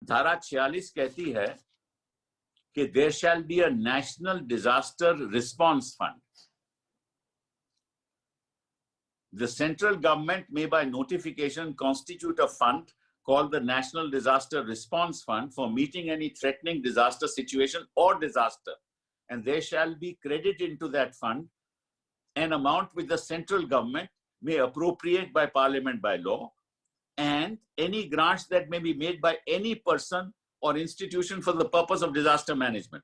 धारा 46 कहती है कि there shall be a national disaster response fund. The central government may by notification constitute a fund called the National Disaster Response Fund for meeting any threatening disaster situation or disaster. And there shall be credit into that fund an amount which the central government may appropriate by parliament by law, and any grants that may be made by any person or institution for the purpose of disaster management.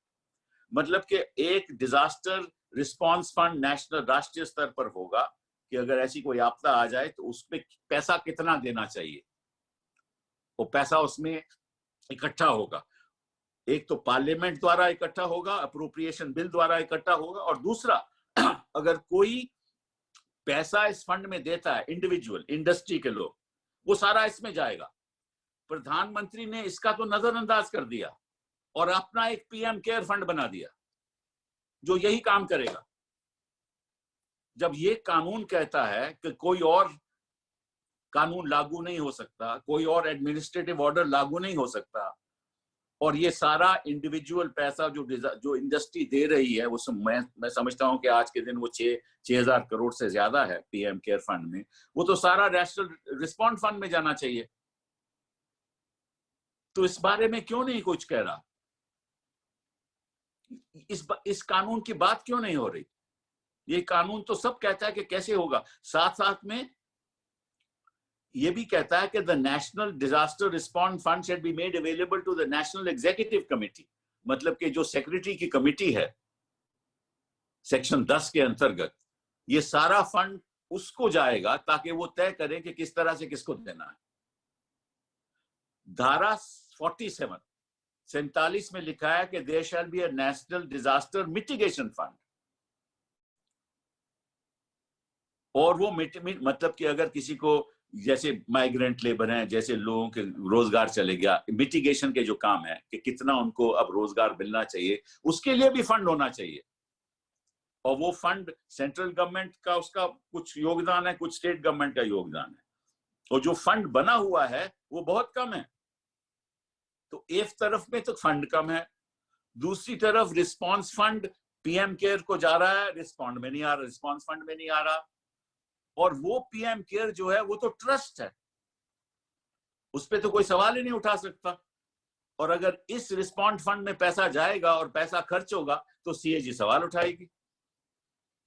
मतलब कि एक disaster response fund national राष्ट्रीय स्तर पर होगा कि अगर ऐसी कोई आपदा आ जाए तो उसमें पैसा कितना देना चाहिए, वो पैसा उसमें इकट्ठा होगा. एक तो पार्लियामेंट द्वारा इकट्ठा होगा, अप्रोप्रिएशन बिल द्वारा इकट्ठा होगा, और दूसरा अगर कोई पैसा इस फंड में देता है, इंडिविजुअल इंडस्ट्री के लोग, वो सारा इसमें जाएगा. प्रधानमंत्री ने इसका तो नजरअंदाज कर दिया और अपना एक पीएम केयर फंड बना दिया जो यही काम करेगा. जब ये कानून कहता है कि कोई और कानून लागू नहीं हो सकता, कोई और एडमिनिस्ट्रेटिव ऑर्डर लागू नहीं हो सकता, और ये सारा इंडिविजुअल पैसा जो इंडस्ट्री दे रही है, वो मैं समझता हूं कि आज के दिन वो 6,000 करोड़ से ज्यादा है पीएम केयर फंड में, वो तो सारा नेशनल रिस्पॉन्स फंड में जाना चाहिए. तो इस बारे में क्यों नहीं कुछ कह रहा? इस कानून की बात क्यों नहीं हो रही? ये कानून तो सब कहता है कि कैसे होगा. साथ साथ में ये भी कहता है कि the national disaster response fund should be made available to the national executive committee. मतलब कि जो सेक्रेटरी की कमेटी है सेक्शन 10 के अंतर्गत, ये सारा फंड उसको जाएगा ताकि वो तय करे कि किस तरह से किसको देना है. धारा 47 में लिखा है कि there shall be a national disaster mitigation fund. और वो मतलब कि अगर किसी को, जैसे माइग्रेंट लेबर हैं, जैसे लोगों के रोजगार चले गया, मिटिगेशन के जो काम है कि कितना उनको अब रोजगार मिलना चाहिए, उसके लिए भी फंड होना चाहिए. और वो फंड सेंट्रल गवर्नमेंट का उसका कुछ योगदान है, कुछ स्टेट गवर्नमेंट का योगदान है, और जो फंड बना हुआ है वो बहुत कम है. तो एक तरफ में तो फंड कम है, दूसरी तरफ रिस्पॉन्स फंड पीएम केयर को जा रहा है, रिस्पॉन्ड में नहीं आ रहा, रिस्पॉन्स फंड में नहीं आ रहा. और वो पीएम केयर जो है वो तो ट्रस्ट है, उस पर तो कोई सवाल ही नहीं उठा सकता. और अगर इस रिस्पॉन्ड फंड में पैसा जाएगा और पैसा खर्च होगा तो सीएजी सवाल उठाएगी.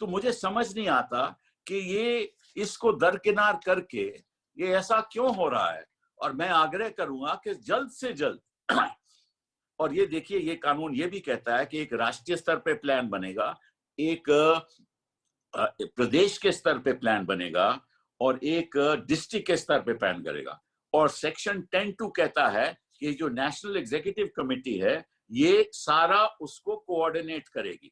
तो मुझे समझ नहीं आता कि ये इसको दरकिनार करके ये ऐसा क्यों हो रहा है. और मैं आग्रह करूंगा कि जल्द से जल्द और ये देखिए, ये कानून ये भी कहता है कि एक राष्ट्रीय स्तर पे प्लान बनेगा, एक प्रदेश के स्तर पे प्लान बनेगा, और एक डिस्ट्रिक्ट के स्तर पे प्लान करेगा. और सेक्शन 10(2) कहता है कि जो नेशनल एग्जीक्यूटिव कमेटी है ये सारा उसको कोऑर्डिनेट करेगी.